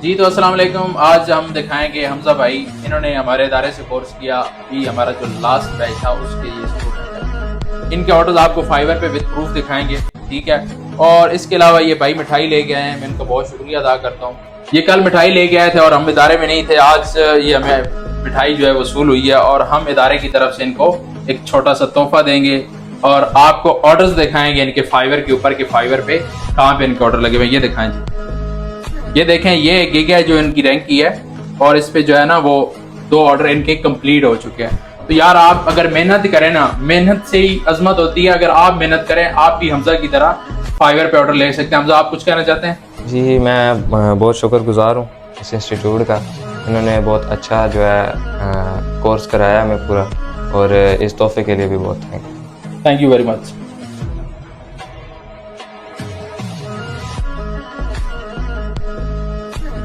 जी तो अस्सलाम वालेकुम। आज हम दिखाएंगे हमजा भाई, इन्होंने हमारे इदारे से कोर्स किया। अभी हमारा जो लास्ट बैच था उसके ये स्टूडेंट है। इनके ऑर्डर्स आपको फाइवर पे विद प्रूफ दिखाएंगे, ठीक है। और इसके अलावा ये भाई मिठाई ले गए हैं, मैं इनका बहुत शुक्रिया अदा करता हूँ। ये कल मिठाई ले गए थे और हम इदारे में नहीं थे। आज ये हमें मिठाई जो है वसूल हुई है और हम इदारे की तरफ से इनको एक छोटा सा तोहफा देंगे और आपको ऑर्डर्स दिखाएंगे इनके फाइवर के ऊपर, के फाइवर पे कहाँ पे इनके ऑर्डर लगे हुए, ये दिखाएं जी। ये देखें, ये गिग है जो इनकी रैंक की है और इस पे जो है ना वो 2 ऑर्डर इनके कंप्लीट हो चुके हैं। तो यार आप अगर मेहनत करें ना, मेहनत से ही अजमत होती है। अगर आप मेहनत करें, आप भी हमजा की तरह फाइवर पे ऑर्डर ले सकते हैं। हमजा, आप कुछ कहना चाहते हैं? जी, मैं बहुत शुक्रगुजार हूँ इस इंस्टीट्यूट का। इन्होंने बहुत अच्छा जो है कोर्स कराया हमें पूरा, और इस तोहफे के लिए भी बहुत thank you. Thank you very much.